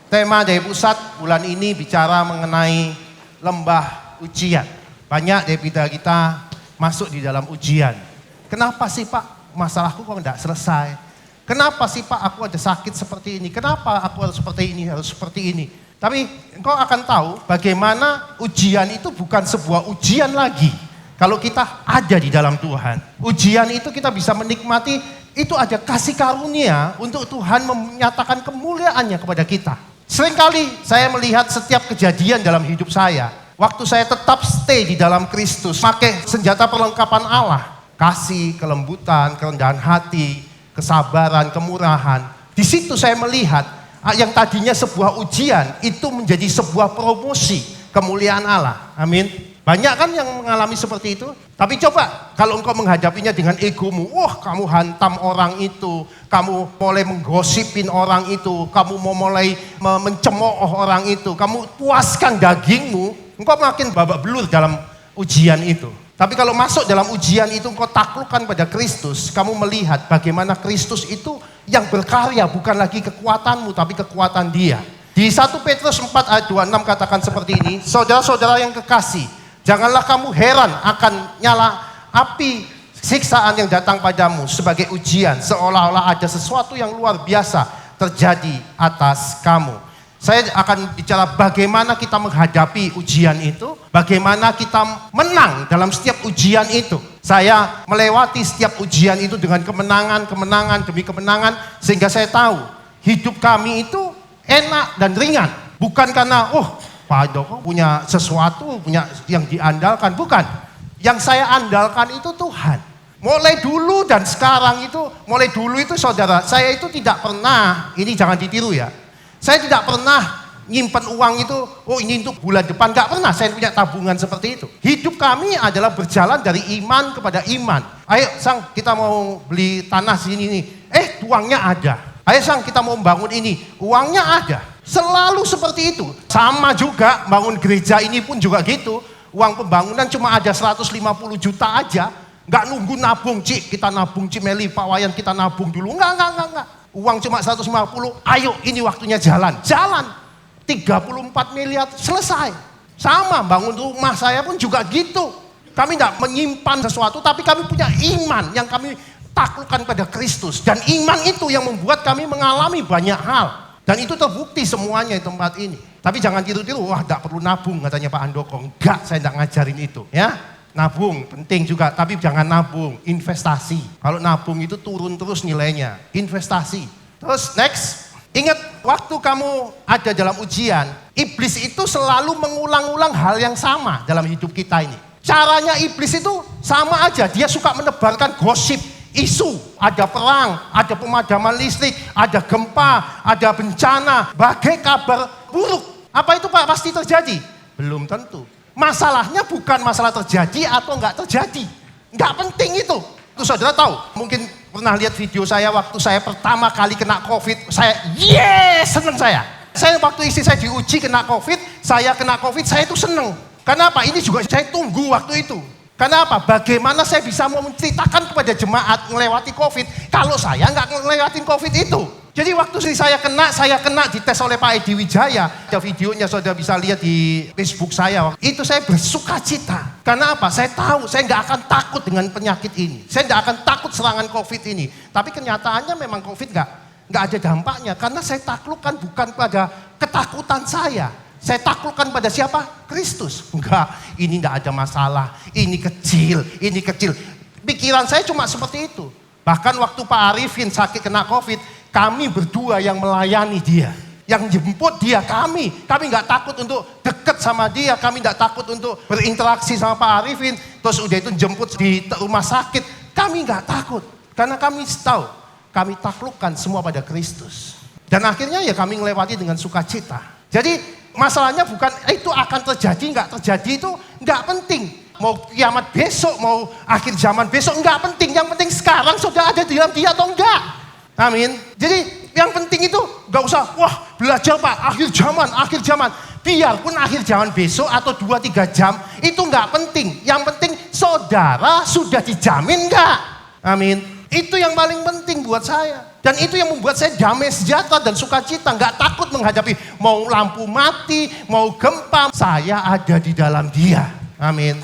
Tema dari pusat bulan ini bicara mengenai lembah ujian. Banyak daripada kita masuk di dalam ujian. Kenapa sih Pak masalahku kok enggak selesai? Kenapa sih Pak aku ada sakit seperti ini? Kenapa aku harus seperti ini, harus seperti ini? Tapi engkau akan tahu bagaimana ujian itu bukan sebuah ujian lagi. Kalau kita ada di dalam Tuhan. Ujian itu kita bisa menikmati, itu ada kasih karunia untuk Tuhan menyatakan kemuliaannya kepada kita. Seringkali saya melihat setiap kejadian dalam hidup saya. Waktu saya tetap stay di dalam Kristus, pakai senjata perlengkapan Allah. Kasih, kelembutan, kerendahan hati, kesabaran, kemurahan. Di situ saya melihat yang tadinya sebuah ujian, itu menjadi sebuah promosi kemuliaan Allah. Amin. Banyak kan yang mengalami seperti itu. Tapi coba kalau engkau menghadapinya dengan egomu. Wah kamu hantam orang itu. Kamu mulai menggosipin orang itu. Kamu mau mulai mencemooh orang itu. Kamu puaskan dagingmu. Engkau makin babak belur dalam ujian itu. Tapi kalau masuk dalam ujian itu engkau taklukkan pada Kristus. Kamu melihat bagaimana Kristus itu yang berkarya. Bukan lagi kekuatanmu tapi kekuatan Dia. Di 1 Petrus 4 ayat 26 katakan seperti ini. Saudara-saudara yang kekasih. Janganlah kamu heran akan nyala api siksaan yang datang padamu sebagai ujian. Seolah-olah ada sesuatu yang luar biasa terjadi atas kamu. Saya akan bicara bagaimana kita menghadapi ujian itu. Bagaimana kita menang dalam setiap ujian itu. Saya melewati setiap ujian itu dengan kemenangan demi kemenangan. Sehingga saya tahu hidup kami itu enak dan ringan. Bukan karena Pak Joko punya sesuatu, punya yang diandalkan. Bukan. Yang saya andalkan itu Tuhan. Mulai dulu dan sekarang itu, mulai dulu itu saudara, saya itu tidak pernah, ini jangan ditiru ya. Saya tidak pernah nyimpan uang itu, ini untuk bulan depan. Gak pernah saya punya tabungan seperti itu. Hidup kami adalah berjalan dari iman kepada iman. Ayo Sang, kita mau beli tanah sini nih. Uangnya ada. Ayo Sang, kita mau bangun ini. Uangnya ada. Selalu seperti itu. Sama juga bangun gereja ini pun juga gitu. Uang pembangunan cuma ada 150 juta aja. Nggak nunggu nabung, Cik. Kita nabung, Cik Meli, Pak Wayan kita nabung dulu. Enggak. Uang cuma 150, ayo ini waktunya jalan. Jalan. 34 miliar selesai. Sama bangun rumah saya pun juga gitu. Kami nggak menyimpan sesuatu, tapi kami punya iman yang kami taklukkan pada Kristus. Dan iman itu yang membuat kami mengalami banyak hal. Dan itu terbukti semuanya di tempat ini. Tapi jangan tiru-tiru, gak perlu nabung katanya Pak Andoko. Enggak, saya tidak ngajarin itu. Ya, nabung penting juga, tapi jangan nabung, investasi. Kalau nabung itu turun terus nilainya, investasi. Terus next, ingat waktu kamu ada dalam ujian, iblis itu selalu mengulang-ulang hal yang sama dalam hidup kita ini. Caranya iblis itu sama aja, dia suka menebarkan gosip. Isu, ada perang, ada pemadaman listrik, ada gempa, ada bencana, bagai kabar buruk. Apa itu Pak pasti terjadi? Belum tentu. Masalahnya bukan masalah terjadi atau enggak terjadi. Enggak penting itu. Itu saudara tahu, mungkin pernah lihat video saya waktu saya pertama kali kena COVID. Saya, seneng saya. Saya waktu istri saya diuji kena COVID, saya kena COVID, saya itu seneng. Kenapa? Ini juga saya tunggu waktu itu. Kenapa? Bagaimana saya bisa mau menceritakan kepada jemaat melewati COVID kalau saya nggak ngelewatin COVID itu. Jadi waktu saya kena dites oleh Pak Edi Wijaya. Ada videonya saudara bisa lihat di Facebook saya. Itu saya bersuka cita. Karena apa? Saya tahu saya nggak akan takut dengan penyakit ini. Saya nggak akan takut serangan COVID ini. Tapi kenyataannya memang COVID nggak ada dampaknya. Karena saya taklukkan bukan pada ketakutan saya. Saya taklukkan pada siapa? Kristus. Enggak, ini enggak ada masalah. Ini kecil. Pikiran saya cuma seperti itu. Bahkan waktu Pak Arifin sakit kena COVID, kami berdua yang melayani dia. Yang jemput dia, kami. Kami enggak takut untuk dekat sama dia. Kami enggak takut untuk berinteraksi sama Pak Arifin. Terus udah itu jemput di rumah sakit. Kami enggak takut. Karena kami tahu, kami taklukkan semua pada Kristus. Dan akhirnya ya kami melewati dengan sukacita. Jadi masalahnya bukan itu akan terjadi, nggak terjadi itu nggak penting. Mau kiamat besok, mau akhir zaman besok nggak penting. Yang penting sekarang sudah ada di dalam Dia atau enggak. Amin. Jadi yang penting itu nggak usah, belajar Pak, akhir zaman. Biarpun akhir zaman besok atau 2-3 jam itu nggak penting. Yang penting saudara sudah dijamin nggak? Amin. Itu yang paling penting buat saya. Dan itu yang membuat saya damai sejahtera dan sukacita. Nggak takut menghadapi mau lampu mati, mau gempa. Saya ada di dalam Dia. Amin.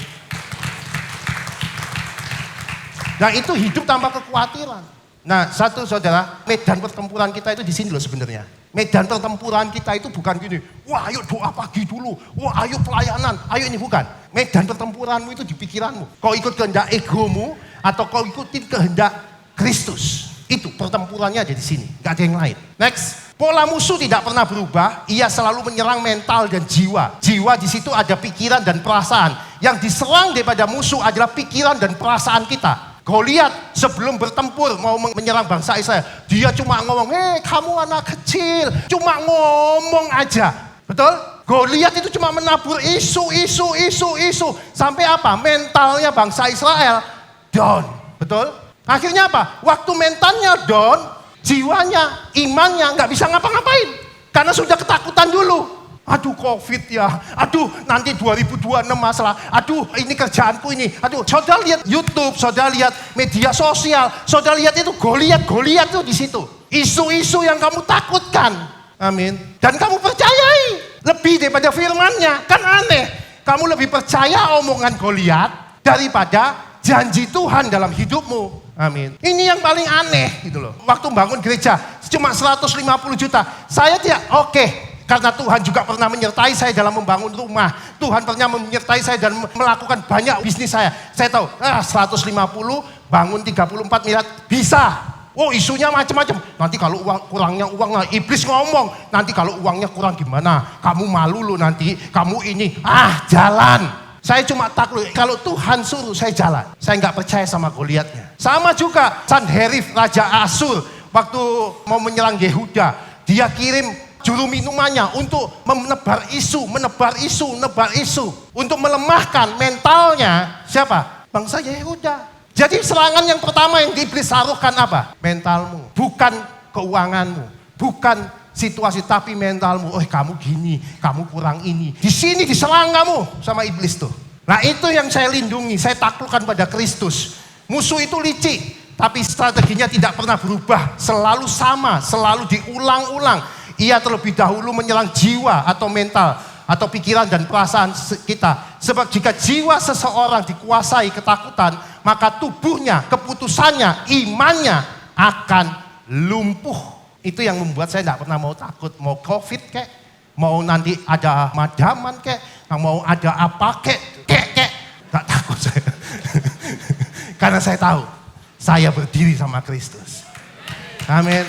Nah itu hidup tanpa kekhawatiran. Nah satu saudara, medan pertempuran kita itu di sini loh sebenarnya. Medan pertempuran kita itu bukan gini, wah ayo doa pagi dulu, wah ayo pelayanan, ayo ini bukan. Medan pertempuranmu itu di pikiranmu. Kau ikut kehendak egomu atau kau ikutin kehendak Kristus. Itu pertempurannya ada di sini, gak ada yang lain. Next, pola musuh tidak pernah berubah, ia selalu menyerang mental dan jiwa. Jiwa di situ ada pikiran dan perasaan. Yang diserang daripada musuh adalah pikiran dan perasaan kita. Goliat sebelum bertempur mau menyerang bangsa Israel, dia cuma ngomong, kamu anak kecil, cuma ngomong aja. Betul? Goliat itu cuma menabur isu. Sampai apa? Mentalnya bangsa Israel down. Betul? Akhirnya apa? Waktu mentalnya down, jiwanya, imannya nggak bisa ngapa-ngapain. Karena sudah ketakutan dulu. Aduh COVID ya, aduh nanti 2026 masalah, aduh ini kerjaanku ini, aduh saudara lihat YouTube, saudara lihat media sosial, saudara lihat itu Goliat tuh di situ. Isu-isu yang kamu takutkan, amin. Dan kamu percayai lebih daripada firman-Nya, kan aneh. Kamu lebih percaya omongan Goliat daripada janji Tuhan dalam hidupmu, amin. Ini yang paling aneh gitu loh. Waktu bangun gereja cuma 150 juta, saya tidak oke. Karena Tuhan juga pernah menyertai saya dalam membangun rumah. Tuhan pernah menyertai saya dan melakukan banyak bisnis saya. Saya tahu, 150 bangun 34 miliar bisa. Oh isunya macam-macam. Nanti kalau kurangnya uang, nah, iblis ngomong. Nanti kalau uangnya kurang gimana? Kamu malu loh nanti, kamu ini. Jalan. Saya cuma takut, kalau Tuhan suruh saya jalan. Saya nggak percaya sama Goliatnya. Sama juga Sanherib, Raja Asyur. Waktu mau menyerang Yehuda, dia kirim juru minumannya untuk menebar isu. Untuk melemahkan mentalnya siapa? Bangsa Yehuda. Jadi serangan yang pertama yang iblis taruhkan apa? Mentalmu. Bukan keuanganmu. Bukan situasi, tapi mentalmu. Oh kamu gini, kamu kurang ini. Di sini diserang kamu sama iblis tuh. Nah itu yang saya lindungi, saya taklukkan pada Kristus. Musuh itu licik, tapi strateginya tidak pernah berubah. Selalu sama, selalu diulang-ulang. Ia terlebih dahulu menyerang jiwa atau mental atau pikiran dan perasaan kita. Sebab jika jiwa seseorang dikuasai ketakutan, maka tubuhnya, keputusannya, imannya akan lumpuh. Itu yang membuat saya tidak pernah mau takut. Mau COVID kek, mau nanti ada madaman kek, mau ada apa kek. Gak takut saya. Karena saya tahu, saya berdiri sama Kristus. Amin.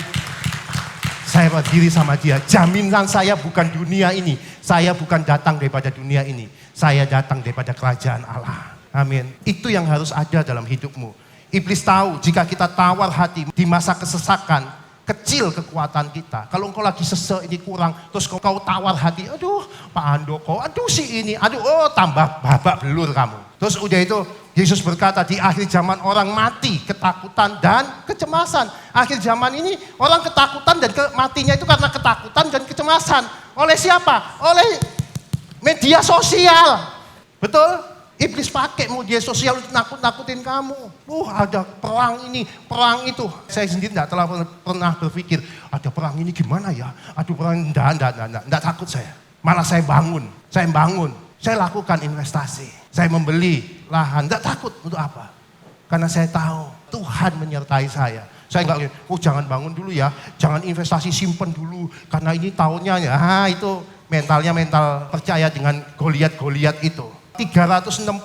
Saya berdiri sama Dia. Jaminan saya bukan dunia ini. Saya bukan datang daripada dunia ini. Saya datang daripada kerajaan Allah. Amin. Itu yang harus ada dalam hidupmu. Iblis tahu jika kita tawar hati di masa kesesakan, kecil kekuatan kita. Kalau engkau lagi sesek ini kurang, terus kau tawar hati, aduh Pak Handoko, aduh si ini, aduh tambah babak belur kamu. Terus udah itu Yesus berkata di akhir zaman orang mati ketakutan dan kecemasan. Akhir zaman ini orang ketakutan dan matinya itu karena ketakutan dan kecemasan. Oleh siapa? Oleh media sosial. Betul? Iblis pakai media sosial untuk nakut-nakutin kamu. Ada perang ini, perang itu. Saya sendiri tidak pernah berpikir, ada perang ini gimana ya? Aduh perang, enggak takut saya. Malah saya bangun. Saya lakukan investasi. Saya membeli lahan, enggak takut untuk apa? Karena saya tahu Tuhan menyertai saya. Saya enggak, jangan bangun dulu ya, jangan investasi, simpen dulu. Karena ini tahunnya ya, itu mentalnya mental percaya dengan Goliat itu. 365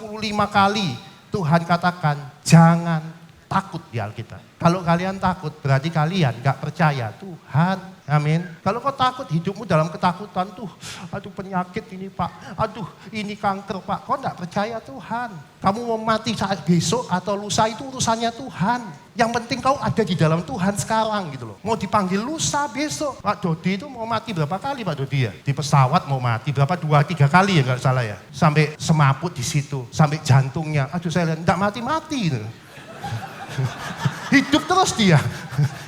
kali Tuhan katakan jangan takut di Alkitab. Kalau kalian takut berarti kalian gak percaya Tuhan. Amin. Kalau kau takut hidupmu dalam ketakutan tuh, aduh penyakit ini Pak, aduh ini kanker Pak. Kau gak percaya Tuhan. Kamu mau mati saat besok atau lusa itu urusannya Tuhan. Yang penting kau ada di dalam Tuhan sekarang gitu loh. Mau dipanggil lusa besok. Pak Dodi itu mau mati berapa kali Pak Dodi ya? Di pesawat mau mati berapa? 2-3 kali ya gak salah ya. Sampai semaput di situ, sampai jantungnya. Aduh saya lihat gak mati-mati gitu. Hidup terus dia.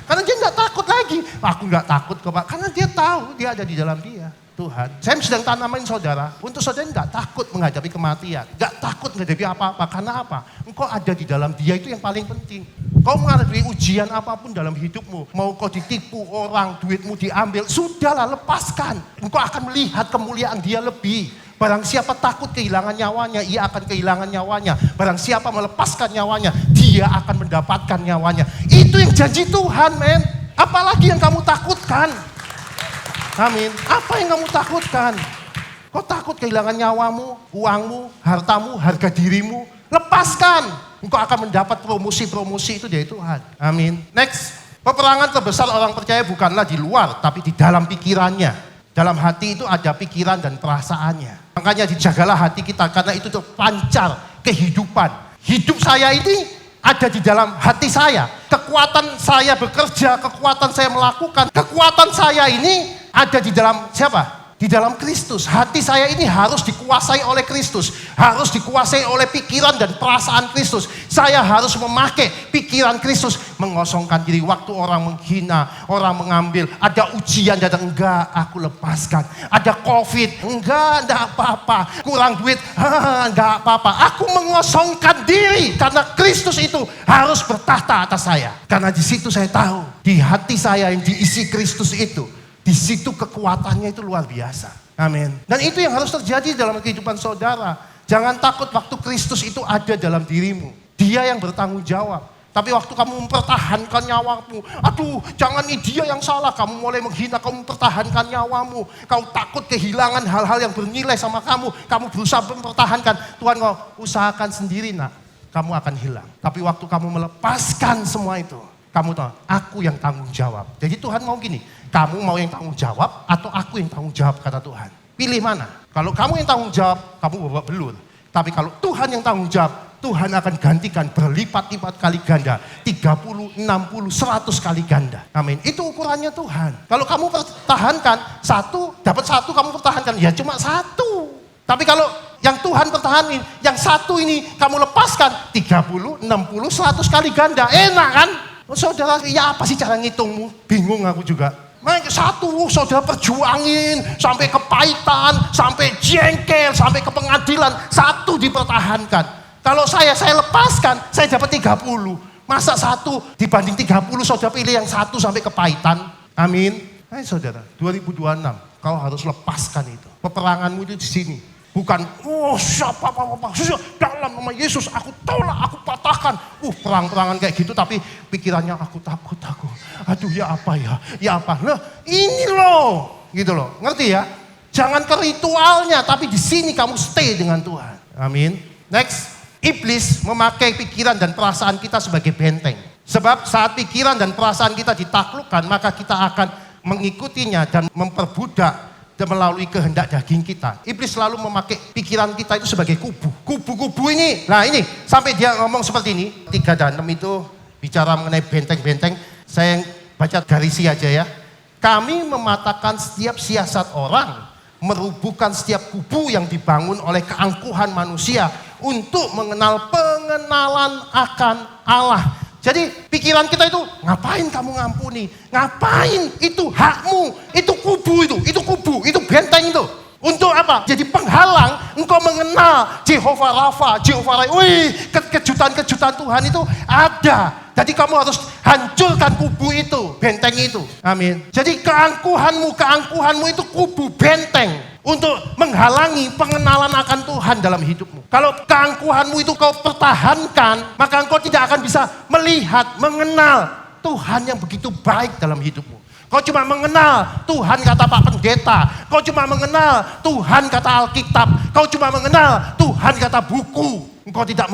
Karena dia gak takut lagi. Aku gak takut kok Pak. Karena dia tahu dia ada di dalam dia. Tuhan. Saya sedang tanamin saudara. Untuk saudara gak takut menghadapi kematian. Gak takut menghadapi apa-apa. Karena apa? Engkau ada di dalam dia itu yang paling penting. Kau menghadapi ujian apapun dalam hidupmu, mau kau ditipu orang, duitmu diambil, sudahlah lepaskan. Engkau akan melihat kemuliaan Dia lebih. Barang siapa takut kehilangan nyawanya, ia akan kehilangan nyawanya. Barang siapa melepaskan nyawanya, dia akan mendapatkan nyawanya. Itu yang janji Tuhan, men. Apalagi yang kamu takutkan? Amin. Apa yang kamu takutkan? Kau takut kehilangan nyawamu, uangmu, hartamu, harga dirimu? Lepaskan. Engkau akan mendapat promosi-promosi itu dari Tuhan. Amin. Next. Peperangan terbesar orang percaya bukanlah di luar, tapi di dalam pikirannya. Dalam hati itu ada pikiran dan perasaannya. Makanya dijagalah hati kita, karena itu terpancar kehidupan. Hidup saya ini ada di dalam hati saya. Kekuatan saya bekerja, kekuatan saya melakukan, kekuatan saya ini ada di dalam siapa? Di dalam Kristus. Hati saya ini harus dikuasai oleh Kristus. Harus dikuasai oleh pikiran dan perasaan Kristus. Saya harus memakai pikiran Kristus. Mengosongkan diri waktu orang menghina, orang mengambil. Ada ujian datang, enggak, aku lepaskan. Ada COVID, enggak apa-apa. Kurang duit, enggak apa-apa. Aku mengosongkan diri. Karena Kristus itu harus bertahta atas saya. Karena di situ saya tahu, di hati saya yang diisi Kristus itu, di situ kekuatannya itu luar biasa. Amin. Dan itu yang harus terjadi dalam kehidupan saudara. Jangan takut waktu Kristus itu ada dalam dirimu. Dia yang bertanggung jawab. Tapi waktu kamu mempertahankan nyawamu, aduh jangan ini dia yang salah. Kamu mulai menghina, kamu mempertahankan nyawamu. Kau takut kehilangan hal-hal yang bernilai sama kamu. Kamu berusaha mempertahankan. Tuhan kau usahakan sendiri nak, kamu akan hilang. Tapi waktu kamu melepaskan semua itu, kamu tahu, aku yang tanggung jawab. Jadi Tuhan mau gini, kamu mau yang tanggung jawab atau aku yang tanggung jawab, kata Tuhan. Pilih mana? Kalau kamu yang tanggung jawab, kamu babak belur. Tapi kalau Tuhan yang tanggung jawab, Tuhan akan gantikan berlipat-lipat kali ganda. 30, 60, 100 kali ganda. Amin. Itu ukurannya Tuhan. Kalau kamu pertahankan, dapat satu kamu pertahankan, ya cuma satu. Tapi kalau yang Tuhan pertahanin, yang satu ini kamu lepaskan, 30, 60, 100 kali ganda. Enak kan? Saudara, ya apa sih cara ngitungmu? Bingung aku juga. Satu, saudara perjuangin, sampai kepahitan, sampai jengkel, sampai ke pengadilan. Satu dipertahankan. Kalau saya lepaskan, saya dapat 30. Masa satu dibanding 30, saudara pilih yang satu sampai kepahitan. Amin. Hai saudara, 2026, kau harus lepaskan itu. Peperanganmu itu di sini. Bukan, siapa, dalam nama Yesus aku tolak, aku patahkan. Perang-perangan kayak gitu, tapi pikirannya aku takut. Aduh ya apa. Nah ini loh, gitu loh. Ngerti ya? Jangan ke ritualnya, tapi di sini kamu stay dengan Tuhan. Amin. Next, iblis memakai pikiran dan perasaan kita sebagai benteng. Sebab saat pikiran dan perasaan kita ditaklukkan, maka kita akan mengikutinya dan memperbudak dan melalui kehendak daging kita. Iblis selalu memakai pikiran kita itu sebagai kubu. Kubu-kubu ini, nah ini sampai dia ngomong seperti ini. 3 dan 6 itu bicara mengenai benteng-benteng. Saya baca garisi aja ya. Kami mematahkan setiap siasat orang, merubuhkan setiap kubu yang dibangun oleh keangkuhan manusia untuk mengenal pengenalan akan Allah. Jadi pikiran kita itu, ngapain kamu ngampuni? Ngapain? Itu hakmu, itu kubu, itu benteng itu. Untuk apa? Jadi penghalang engkau mengenal Jehovah Rafa, Jehovah Rai. Kejutan-kejutan Tuhan itu ada. Jadi kamu harus hancurkan kubu itu, benteng itu. Amin. Jadi keangkuhanmu itu kubu benteng. Untuk menghalangi pengenalan akan Tuhan dalam hidupmu. Kalau keangkuhanmu itu kau pertahankan, maka engkau tidak akan bisa melihat, mengenal Tuhan yang begitu baik dalam hidupmu. Kau cuma mengenal Tuhan kata Pak Pendeta. Kau cuma mengenal Tuhan kata Alkitab. Kau cuma mengenal Tuhan kata buku. Engkau tidak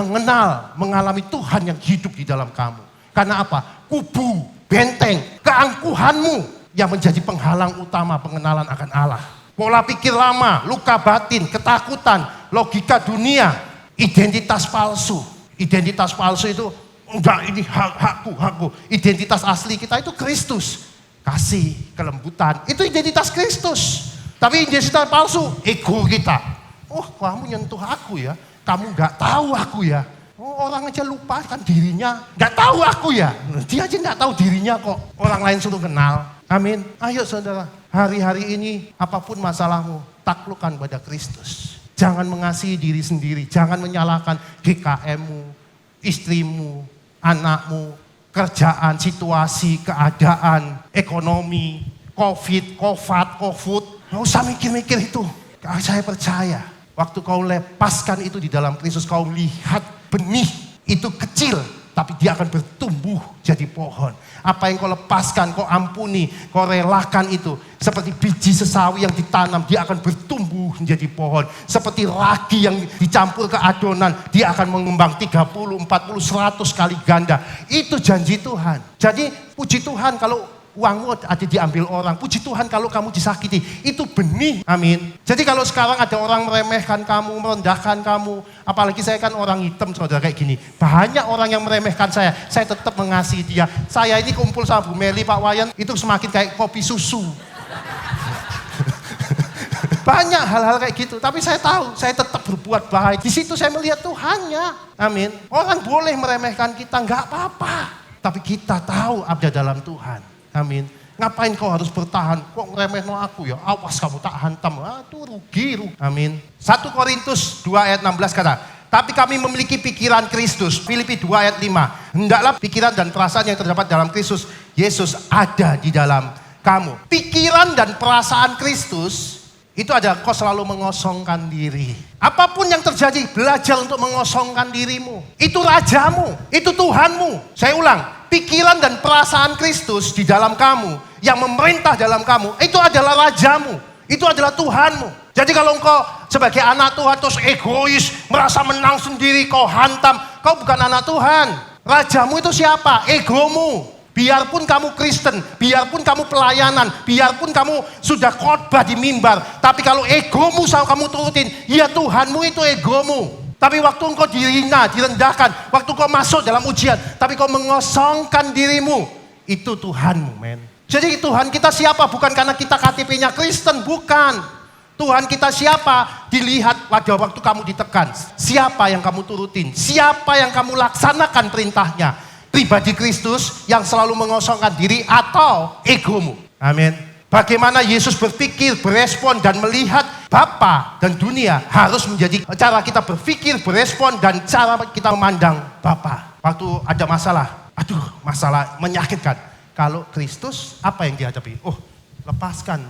mengalami Tuhan yang hidup di dalam kamu. Karena apa? Kubu, benteng, keangkuhanmu yang menjadi penghalang utama pengenalan akan Allah. Pola pikir lama, luka batin, ketakutan, logika dunia, identitas palsu. Identitas palsu itu, enggak ini hakku. Identitas asli kita itu Kristus. Kasih, kelembutan, itu identitas Kristus. Tapi identitas palsu, ego kita. Kamu nyentuh aku ya, kamu enggak tahu aku ya. Orang aja lupa kan dirinya, enggak tahu aku ya. Dia aja enggak tahu dirinya kok. Orang lain suruh kenal. Amin. Ayo saudara. Hari-hari ini apapun masalahmu, taklukkan pada Kristus. Jangan mengasihi diri sendiri, jangan menyalahkan GKM-mu, istrimu, anakmu, kerjaan, situasi, keadaan, ekonomi, COVID. Nggak usah mikir-mikir itu. Saya percaya, waktu kau lepaskan itu di dalam Kristus, kau lihat benih itu kecil, tapi dia akan bertumbuh jadi pohon. Apa yang kau lepaskan, kau ampuni, kau relakan itu. Seperti biji sesawi yang ditanam, dia akan bertumbuh menjadi pohon. Seperti ragi yang dicampur ke adonan, dia akan mengembang 30, 40, 100 kali ganda. Itu janji Tuhan. Jadi puji Tuhan kalau uangmu ada diambil orang. Puji Tuhan kalau kamu disakiti. Itu benih. Amin. Jadi kalau sekarang ada orang meremehkan kamu, merendahkan kamu. Apalagi saya kan orang hitam, saudara, kayak gini. Banyak orang yang meremehkan saya. Saya tetap mengasihi dia. Saya ini kumpul sama Bu Meli, Pak Wayan. Itu semakin kayak kopi susu. Banyak hal-hal kayak gitu. Tapi saya tahu, saya tetap berbuat baik. Di situ saya melihat Tuhannya. Amin. Orang boleh meremehkan kita, nggak apa-apa. Tapi kita tahu ada dalam Tuhan. Amin. Ngapain kau harus bertahan? Kok ngeremehin aku ya? Awas kamu tak hantam. Itu rugi. Amin. 1 Korintus 2 ayat 16 kata, tapi kami memiliki pikiran Kristus. Filipi 2 ayat 5. Hendaklah pikiran dan perasaan yang terdapat dalam Kristus Yesus ada di dalam kamu. Pikiran dan perasaan Kristus itu adalah kau selalu mengosongkan diri. Apapun yang terjadi, belajar untuk mengosongkan dirimu. Itu rajamu, itu Tuhanmu. Saya ulang. Pikiran dan perasaan Kristus di dalam kamu, yang memerintah dalam kamu, itu adalah rajamu, itu adalah Tuhanmu. Jadi kalau engkau sebagai anak Tuhan terus egois, merasa menang sendiri, kau hantam, kau bukan anak Tuhan. Rajamu itu siapa? Egomu. Biarpun kamu Kristen, biarpun kamu pelayanan, biarpun kamu sudah khotbah di mimbar, tapi kalau egomu sama kamu turutin, ya Tuhanmu itu egomu. Tapi waktu engkau dihina, direndahkan, waktu kau masuk dalam ujian, tapi kau mengosongkan dirimu, itu Tuhanmu, men. Jadi Tuhan kita siapa? Bukan karena kita KTP-nya Kristen, bukan. Tuhan kita siapa? Dilihat pada waktu kamu ditekan. Siapa yang kamu turutin? Siapa yang kamu laksanakan perintahnya? Pribadi Kristus yang selalu mengosongkan diri atau egomu? Amin. Bagaimana Yesus berpikir, berespon, dan melihat Bapa dan dunia harus menjadi cara kita berpikir, berespon, dan cara kita memandang Bapa. Waktu ada masalah, masalah menyakitkan. Kalau Kristus, apa yang dihadapi? Oh, lepaskan.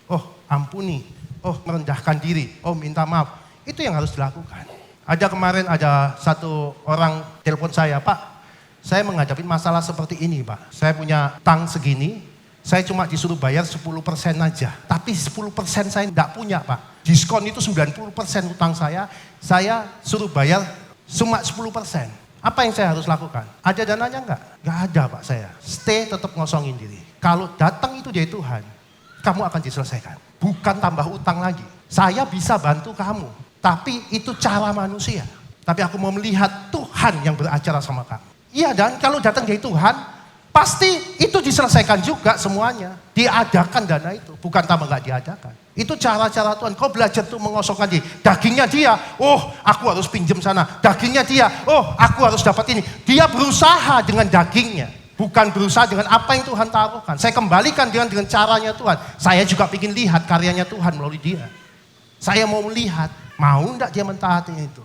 Oh, ampuni. Oh, merendahkan diri. Oh, minta maaf. Itu yang harus dilakukan. Kemarin ada satu orang telepon saya, Pak, saya menghadapi masalah seperti ini, Pak. Saya punya tang segini. Saya cuma disuruh bayar 10% aja. Tapi 10% saya enggak punya, Pak. Diskon itu 90% utang saya suruh bayar cuma 10%. Apa yang saya harus lakukan? Ada dananya enggak? Enggak ada, Pak, saya. Stay, tetap ngosongin diri. Kalau datang itu dari Tuhan, kamu akan diselesaikan. Bukan tambah utang lagi. Saya bisa bantu kamu, tapi itu cara manusia. Tapi aku mau melihat Tuhan yang beracara sama kamu. Iya, dan kalau datang dari Tuhan, pasti itu diselesaikan juga semuanya. Diadakan dana itu. Bukan tambah gak diadakan. Itu cara-cara Tuhan. Kau belajar tuh mengosongkan diri. Dagingnya dia, oh aku harus pinjam sana. Dagingnya dia, oh aku harus dapat ini. Dia berusaha dengan dagingnya. Bukan berusaha dengan apa yang Tuhan taruhkan. Saya kembalikan dengan caranya Tuhan. Saya juga ingin lihat karyanya Tuhan melalui dia. Saya mau melihat, mau enggak dia mentaati itu.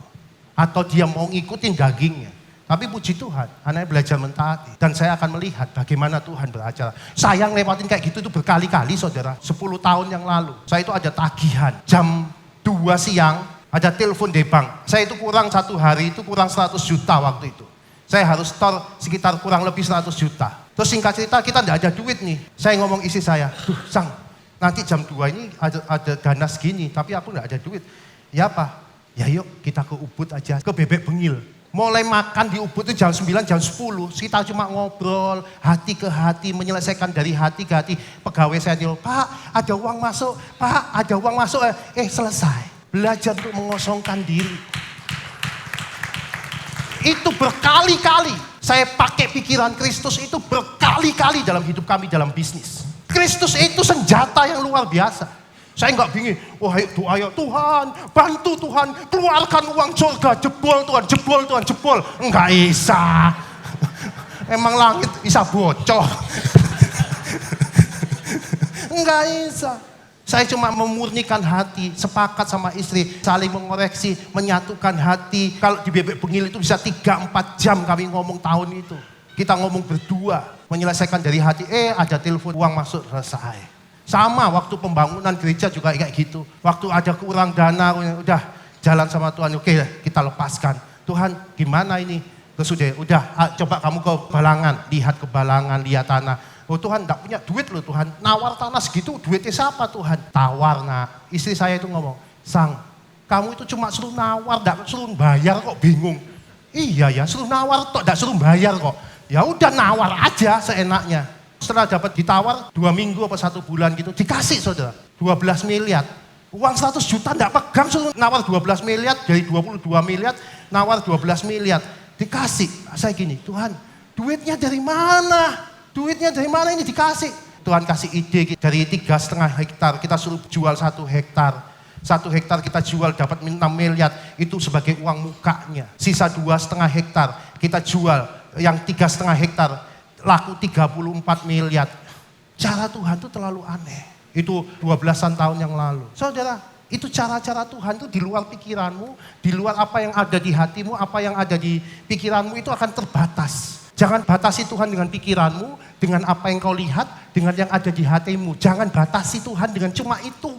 Atau dia mau ngikutin dagingnya. Tapi puji Tuhan, anaknya belajar mentaati. Dan saya akan melihat bagaimana Tuhan beracara. Saya ngelewatin kayak gitu itu berkali-kali, saudara. 10 tahun yang lalu. Saya itu ada tagihan. Jam 2 siang, ada telepon dari bank. Saya itu kurang 1 hari, itu kurang 100 juta waktu itu. Saya harus store sekitar kurang lebih 100 juta. Terus singkat cerita, kita tidak ada duit nih. Saya ngomong isi saya, Sang, nanti jam 2 ini ada dana segini, tapi aku tidak ada duit. Ya Pak, ya yuk kita ke Ubud aja, ke Bebek Bengil. Mulai makan di Ubud itu jam 9, jam 10. Kita cuma ngobrol, hati ke hati, menyelesaikan dari hati ke hati. Pegawai saya nyuruh, Pak ada uang masuk, Pak ada uang masuk. Selesai. Belajar untuk mengosongkan diri. Itu berkali-kali. Saya pakai pikiran Kristus itu berkali-kali dalam hidup kami dalam bisnis. Kristus itu senjata yang luar biasa. Saya enggak bingung, ayo doa ya Tuhan, bantu Tuhan, keluarkan uang surga, jebol Tuhan, jebol Tuhan, jebol. Enggak bisa. Emang langit bisa bocor. Enggak bisa. Saya cuma memurnikan hati, sepakat sama istri, saling mengoreksi, menyatukan hati. Kalau di Bebek Bengil itu bisa 3-4 jam kami ngomong tahun itu. Kita ngomong berdua, menyelesaikan dari hati, ada telepon, uang masuk, selesai. Sama waktu pembangunan gereja juga kayak gitu. Waktu ada kurang dana, udah jalan sama Tuhan, oke kita lepaskan. Tuhan gimana ini? Terus udah coba kamu ke Balangan, lihat ke Balangan, lihat tanah. Oh Tuhan enggak punya duit loh Tuhan, nawar tanah segitu duitnya siapa Tuhan? Tawar nak, istri saya itu ngomong, Sang, kamu itu cuma suruh nawar, enggak suruh bayar kok bingung. Iya ya, suruh nawar kok, enggak suruh bayar kok. Ya udah nawar aja seenaknya. Setelah dapat ditawar 2 minggu apa 1 bulan gitu, dikasih saudara 12 miliar. Uang 100 juta enggak pegang, suruh nawar 12 miliar, dari 22 miliar nawar 12 miliar. Dikasih, saya gini, Tuhan duitnya dari mana? Duitnya dari mana ini dikasih? Tuhan kasih ide dari 3,5 hektar, kita suruh jual 1 hektar. 1 hektar kita jual dapat 6 miliar, itu sebagai uang mukanya. Sisa 2,5 hektar kita jual. Yang 3,5 hektar laku 34 miliar. Cara Tuhan itu terlalu aneh. Itu 12-an tahun yang lalu. Saudara, itu cara-cara Tuhan itu di luar pikiranmu, di luar apa yang ada di hatimu, apa yang ada di pikiranmu itu akan terbatas. Jangan batasi Tuhan dengan pikiranmu, dengan apa yang kau lihat, dengan yang ada di hatimu. Jangan batasi Tuhan dengan cuma itu.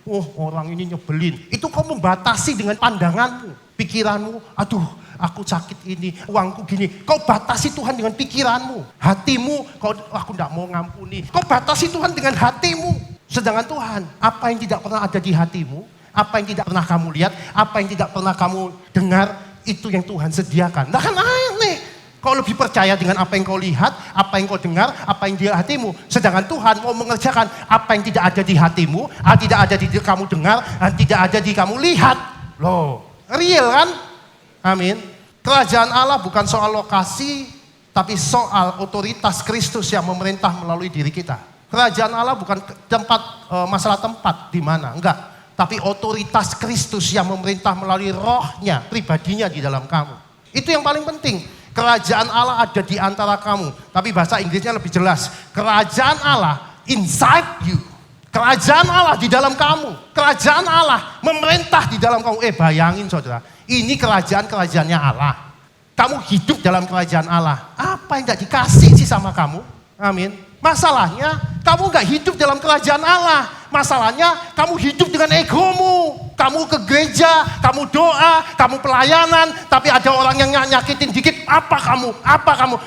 Oh orang ini nyebelin. Itu kau membatasi dengan pandanganmu, pikiranmu. Aduh aku sakit ini, uangku gini. Kau batasi Tuhan dengan pikiranmu. Hatimu, aku tidak mau ngampuni. Kau batasi Tuhan dengan hatimu. Sedangkan Tuhan, apa yang tidak pernah ada di hatimu, apa yang tidak pernah kamu lihat, apa yang tidak pernah kamu dengar, itu yang Tuhan sediakan. Nah kan aneh. Kau lebih percaya dengan apa yang kau lihat, apa yang kau dengar, apa yang di hatimu. Sedangkan Tuhan mau mengerjakan apa yang tidak ada di hatimu, tidak ada di kamu dengar, dan tidak ada di kamu lihat. Loh, real kan? Amin. Kerajaan Allah bukan soal lokasi, tapi soal otoritas Kristus yang memerintah melalui diri kita. Kerajaan Allah bukan masalah tempat di mana, enggak. Tapi otoritas Kristus yang memerintah melalui rohnya, pribadinya di dalam kamu. Itu yang paling penting. Kerajaan Allah ada di antara kamu. Tapi bahasa Inggrisnya lebih jelas. Kerajaan Allah inside you. Kerajaan Allah di dalam kamu. Kerajaan Allah memerintah di dalam kamu. Bayangin saudara. Ini kerajaan-kerajaannya Allah. Kamu hidup dalam kerajaan Allah. Apa yang gak dikasih sih sama kamu? Amin. Masalahnya kamu gak hidup dalam kerajaan Allah. Masalahnya kamu hidup dengan egomu. Kamu ke gereja, kamu doa, kamu pelayanan, tapi ada orang yang nyakitin dikit, apa kamu?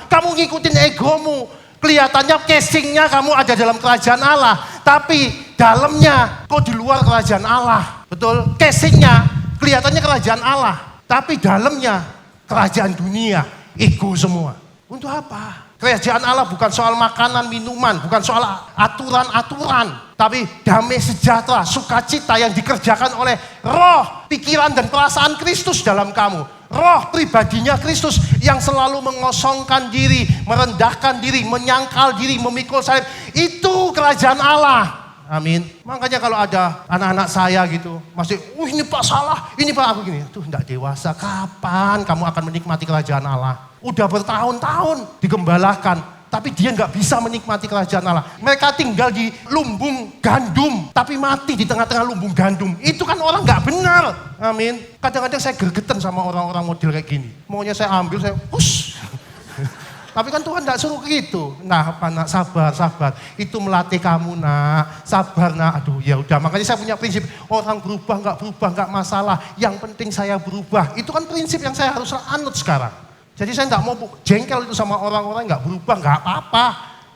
Kamu ngikutin egomu. Kelihatannya casingnya kamu ada dalam kerajaan Allah, tapi dalamnya kok di luar kerajaan Allah. Betul? Casingnya kelihatannya kerajaan Allah, tapi dalamnya kerajaan dunia, ego semua. Untuk apa? Kerajaan Allah bukan soal makanan, minuman, bukan soal aturan-aturan. Tapi damai sejahtera, sukacita yang dikerjakan oleh roh, pikiran dan perasaan Kristus dalam kamu. Roh pribadinya Kristus yang selalu mengosongkan diri, merendahkan diri, menyangkal diri, memikul salib. Itu kerajaan Allah. Amin. Makanya kalau ada anak-anak saya gitu, masih, ini Pak salah, ini Pak aku gini. Tuh enggak dewasa, kapan kamu akan menikmati kerajaan Allah? Udah bertahun-tahun digembalakan, tapi dia nggak bisa menikmati kerajaan Allah. Mereka tinggal di lumbung gandum, tapi mati di tengah-tengah lumbung gandum. Itu kan orang nggak benar. Amin. Kadang-kadang saya gergetan sama orang-orang model kayak gini. Maunya saya ambil, saya push. Tapi kan Tuhan nggak suruh gitu. Nah, apa nak, sabar. Itu melatih kamu nak, sabar nak. Aduh ya udah. Makanya saya punya prinsip, orang berubah nggak masalah. Yang penting saya berubah. Itu kan prinsip yang saya harus anut sekarang. Jadi saya nggak mau jengkel itu sama orang-orang nggak berubah, nggak apa-apa.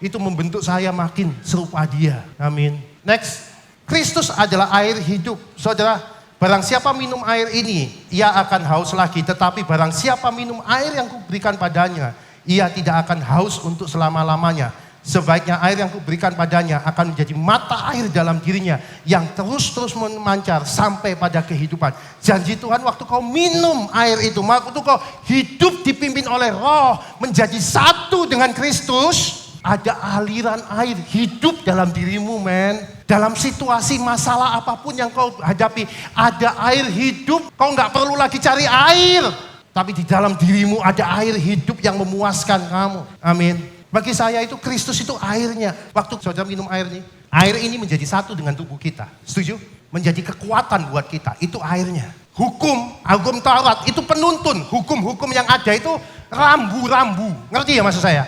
Itu membentuk saya makin serupa dia. Amin. Next, Kristus adalah air hidup. Saudara, barang siapa minum air ini, ia akan haus lagi. Tetapi barang siapa minum air yang kuberikan padanya, ia tidak akan haus untuk selama-lamanya. Sebaiknya air yang kuberikan padanya akan menjadi mata air dalam dirinya yang terus-terus memancar sampai pada kehidupan. Janji Tuhan waktu kau minum air itu, waktu kau hidup dipimpin oleh roh menjadi satu dengan Kristus, ada aliran air hidup dalam dirimu men. Dalam situasi masalah apapun yang kau hadapi, ada air hidup. Kau gak perlu lagi cari air, tapi di dalam dirimu ada air hidup yang memuaskan kamu. Amin. Bagi saya itu Kristus itu airnya. Waktu saudara minum air ini menjadi satu dengan tubuh kita. Setuju? Menjadi kekuatan buat kita. Itu airnya. Hukum Taurat itu penuntun. Hukum-hukum yang ada itu rambu-rambu. Ngerti ya maksud saya?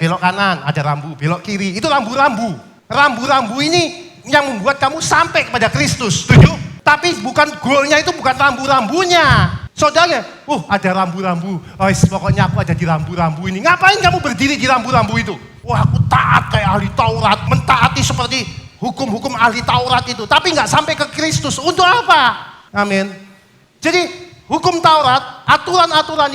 Belok kanan ada rambu, belok kiri itu rambu-rambu. Rambu-rambu ini yang membuat kamu sampai kepada Kristus. Setuju? Tapi bukan goalnya itu bukan rambu-rambunya. Saudara, ada rambu-rambu. Pokoknya aku ada di rambu-rambu ini. Ngapain kamu berdiri di rambu-rambu itu? Wah, aku taat kayak ahli Taurat, mentaati seperti hukum-hukum ahli Taurat itu. Tapi nggak sampai ke Kristus. Untuk apa? Amin. Jadi hukum Taurat, aturan-aturan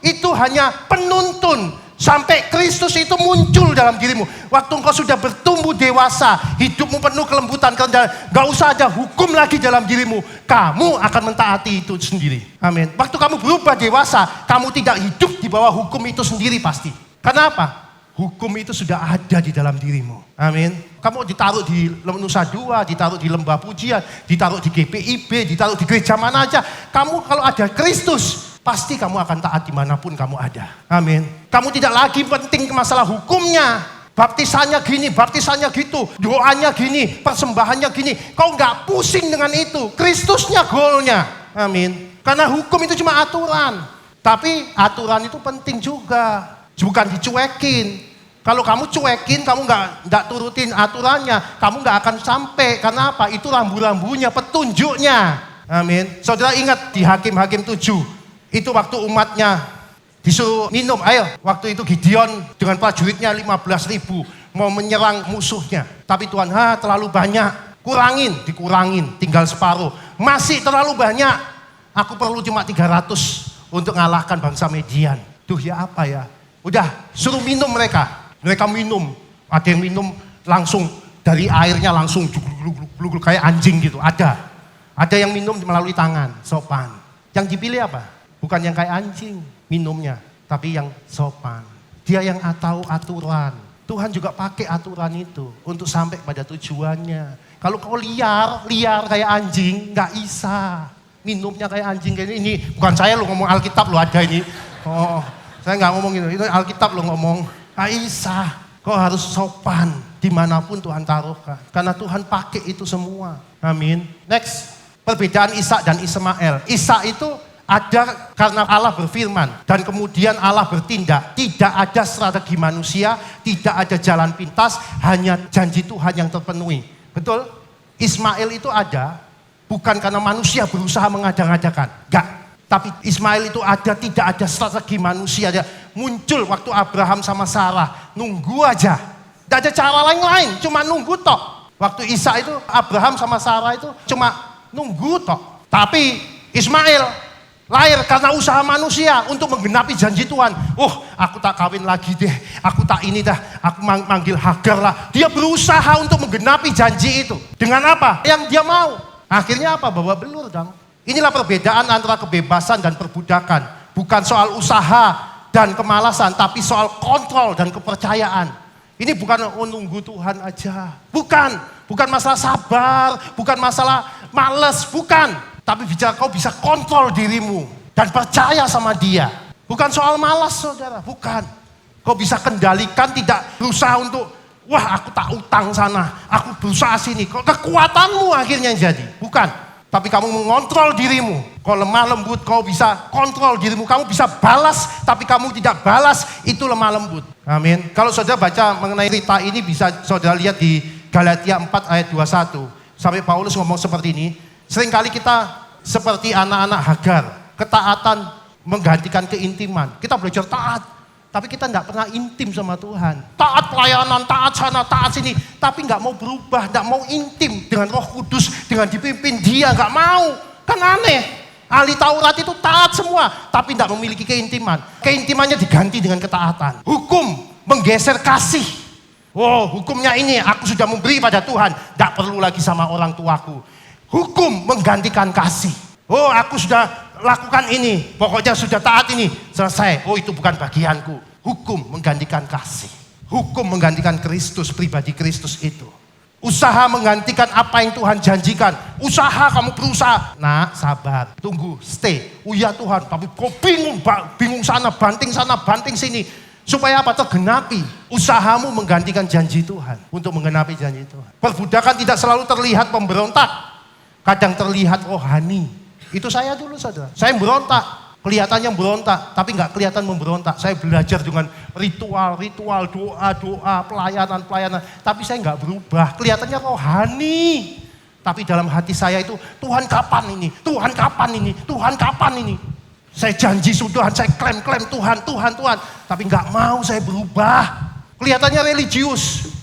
itu hanya penuntun sampai Kristus itu muncul dalam dirimu. Waktu engkau sudah bertumbuh dewasa, hidupmu penuh kelembutan, gak usah ada hukum lagi dalam dirimu. Kamu akan mentaati itu sendiri. Amin. Waktu kamu berubah dewasa, kamu tidak hidup di bawah hukum itu sendiri pasti. Kenapa? Hukum itu sudah ada di dalam dirimu. Amin. Kamu ditaruh di Nusa Dua, ditaruh di Lembah Pujian, ditaruh di GPIB, ditaruh di gereja mana aja. Kamu kalau ada Kristus, pasti kamu akan taat dimanapun kamu ada. Amin. Kamu tidak lagi penting masalah hukumnya. Baptisannya gini, baptisannya gitu. Doanya gini, persembahannya gini. Kau nggak pusing dengan itu. Kristusnya goalnya. Amin. Karena hukum itu cuma aturan. Tapi aturan itu penting juga. Bukan dicuekin. Kalau kamu cuekin, kamu nggak turutin aturannya, kamu nggak akan sampai. Karena apa? Itu rambu-rambunya, petunjuknya. Amin. Saudara ingat di Hakim-Hakim 7. Itu waktu umatnya disuruh minum, ayo. Waktu itu Gideon dengan prajuritnya 15.000 mau menyerang musuhnya. Tapi Tuhan, terlalu banyak. Dikurangin, tinggal separuh. Masih terlalu banyak. Aku perlu cuma 300 untuk ngalahkan bangsa Median. Duh ya apa ya? Udah, suruh minum mereka. Mereka minum. Ada yang minum langsung dari airnya langsung kayak anjing gitu. Ada yang minum melalui tangan, sopan. Yang dipilih apa? Bukan yang kayak anjing minumnya, tapi yang sopan. Dia yang tahu aturan. Tuhan juga pakai aturan itu untuk sampai pada tujuannya. Kalau kau liar kayak anjing, nggak bisa. Minumnya kayak anjing kayak ini. Bukan saya lo ngomong Alkitab lo ada ini. Saya nggak ngomong gitu. Itu Alkitab lo ngomong. Aisyah, kau harus sopan dimanapun Tuhan taruhkan. Karena Tuhan pakai itu semua. Amin. Next, perbedaan Ishak dan Ismail. Ishak itu ada karena Allah berfirman dan kemudian Allah bertindak. Tidak ada strategi manusia, tidak ada jalan pintas, hanya janji Tuhan yang terpenuhi. Betul? Ismail itu ada bukan karena manusia berusaha mengada-ngadakan. Enggak. Tapi Ismail itu ada, tidak ada strategi manusia. Dia muncul waktu Abraham sama Sarah. Nunggu aja. Tidak ada cara lain-lain, cuma nunggu tok. Waktu Ishak itu Abraham sama Sarah itu cuma nunggu tok. Tapi Ismail lahir karena usaha manusia untuk menggenapi janji Tuhan. Aku tak kawin lagi deh. Aku tak ini dah. Aku manggil Hagar lah. Dia berusaha untuk menggenapi janji itu. Dengan apa? Yang dia mau. Akhirnya apa? Bawa belur dong. Inilah perbedaan antara kebebasan dan perbudakan. Bukan soal usaha dan kemalasan, tapi soal kontrol dan kepercayaan. Ini bukan nunggu Tuhan aja. Bukan masalah sabar, bukan masalah males, bukan. Tapi bicara kau bisa kontrol dirimu dan percaya sama Dia. Bukan soal malas saudara, bukan. Kau bisa kendalikan, tidak berusaha untuk, aku tak utang sana, aku berusaha sini. Kekuatanmu akhirnya jadi, bukan. Tapi kamu mengontrol dirimu. Kau lemah lembut, kau bisa kontrol dirimu. Kamu bisa balas, tapi kamu tidak balas, itu lemah lembut. Amin. Kalau saudara baca mengenai cerita ini, bisa saudara lihat di Galatia 4 ayat 21. Sampai Paulus ngomong seperti ini. Seringkali kita seperti anak-anak Hagar. Ketaatan menggantikan keintiman. Kita belajar taat. Tapi kita tidak pernah intim sama Tuhan. Taat pelayanan, taat sana, taat sini. Tapi nggak mau berubah, nggak mau intim dengan Roh Kudus, dengan dipimpin Dia, nggak mau. Kan aneh. Ahli Taurat itu taat semua, tapi tidak memiliki keintiman. Keintimannya diganti dengan ketaatan. Hukum menggeser kasih. Hukumnya ini, aku sudah memberi pada Tuhan, tidak perlu lagi sama orang tuaku. Hukum menggantikan kasih. Aku sudah lakukan ini, pokoknya sudah taat ini, selesai. Itu bukan bagianku. Hukum menggantikan kasih. Hukum menggantikan Kristus, pribadi Kristus itu. Usaha menggantikan apa yang Tuhan janjikan. Usaha, kamu berusaha. Nah, sabar, tunggu, stay. Ya Tuhan, tapi kau bingung sana, banting sini. Supaya apa? Tergenapi. Usahamu menggantikan janji Tuhan. Untuk menggenapi janji Tuhan. Perbudakan tidak selalu terlihat pemberontak. Kadang terlihat rohani. Itu saya dulu saudara. Saya berontak. Kelihatannya berontak, tapi nggak kelihatan memberontak. Saya belajar dengan ritual, doa, pelayanan. Tapi saya nggak berubah. Kelihatannya rohani. Tapi dalam hati saya itu, Tuhan kapan ini? Tuhan kapan ini? Tuhan kapan ini? Saya janji sudah, saya klaim Tuhan. Tapi nggak mau saya berubah. Kelihatannya religius.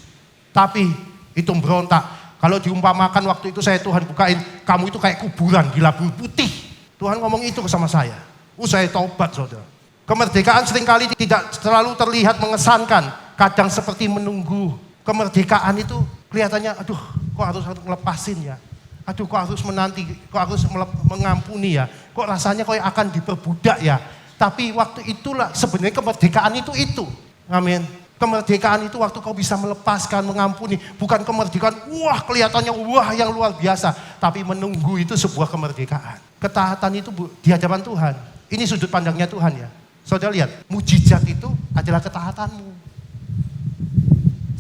Tapi itu berontak. Kalau diumpamakan waktu itu Tuhan bukain, kamu itu kayak kuburan di labur putih. Tuhan ngomong itu sama saya. Saya tobat, saudara. Kemerdekaan seringkali tidak terlalu terlihat mengesankan. Kadang seperti menunggu. Kemerdekaan itu kelihatannya, aduh kok harus ngelepasin ya. Aduh kok harus menanti, kok harus mengampuni ya. Kok rasanya kok akan diperbudak ya. Tapi waktu itulah sebenarnya kemerdekaan itu. Amin. Kemerdekaan itu waktu kau bisa melepaskan, mengampuni. Bukan kemerdekaan, kelihatannya yang luar biasa. Tapi menunggu itu sebuah kemerdekaan. Ketaatan itu di hadapan Tuhan. Ini sudut pandangnya Tuhan ya. Saudara lihat, mujizat itu adalah ketaatanmu.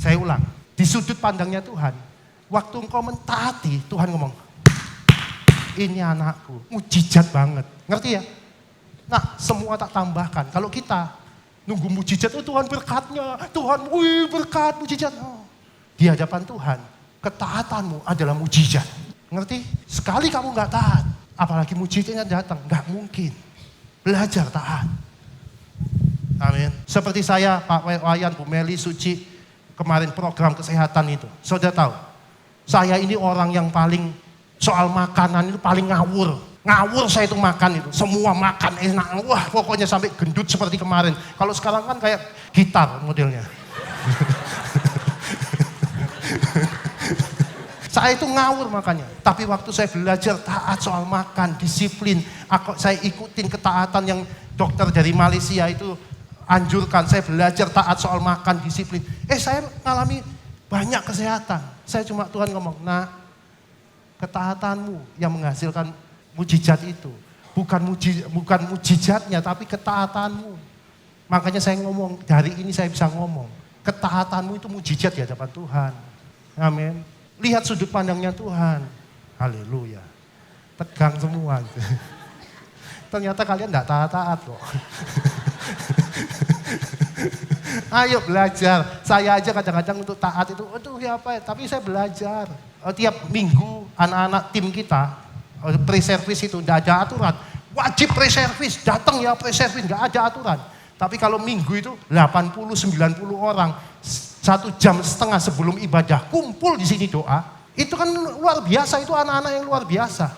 Saya ulang, di sudut pandangnya Tuhan. Waktu engkau mentaati, Tuhan ngomong, ini anakku, mujizat banget. Ngerti ya? Nah, semua tak tambahkan. Kalau kita nunggu mujizat, Tuhan berkatnya, Tuhan berkat, mujizat. Di hadapan Tuhan, ketaatanmu adalah mujizat. Ngerti? Sekali kamu gak taat, apalagi mujizatnya datang, gak mungkin. Belajar taat. Amin. Seperti saya, Pak Wayan, Bu Meli, Suci, kemarin program kesehatan itu. Saudara tahu, saya ini orang yang paling soal makanan itu paling ngawur. Ngawur saya itu makan itu. Semua makan enak. Pokoknya sampai gendut seperti kemarin. Kalau sekarang kan kayak gitar modelnya. Saya itu ngawur makanya. Tapi waktu saya belajar taat soal makan, disiplin. Saya ikutin ketaatan yang dokter dari Malaysia itu anjurkan. Saya belajar taat soal makan, disiplin. Saya mengalami banyak kesehatan. Saya cuma Tuhan ngomong, nah ketaatanmu yang menghasilkan mujizat itu. Bukan mujizatnya, tapi ketaatanmu. Makanya saya ngomong, dari ini saya bisa ngomong. Ketaatanmu itu mujizat di hadapan Tuhan. Amin. Lihat sudut pandangnya Tuhan. Haleluya. Tegang semua. Ternyata kalian enggak taat-taat kok. Ayo belajar. Saya aja kadang-kadang untuk taat itu, tapi saya belajar. Tiap minggu anak-anak tim kita, pre-service itu enggak ada aturan. Wajib pre-service, datang ya pre-service, enggak ada aturan. Tapi kalau minggu itu 80-90 orang 1,5 jam sebelum ibadah kumpul di sini doa. Itu kan luar biasa, itu anak-anak yang luar biasa.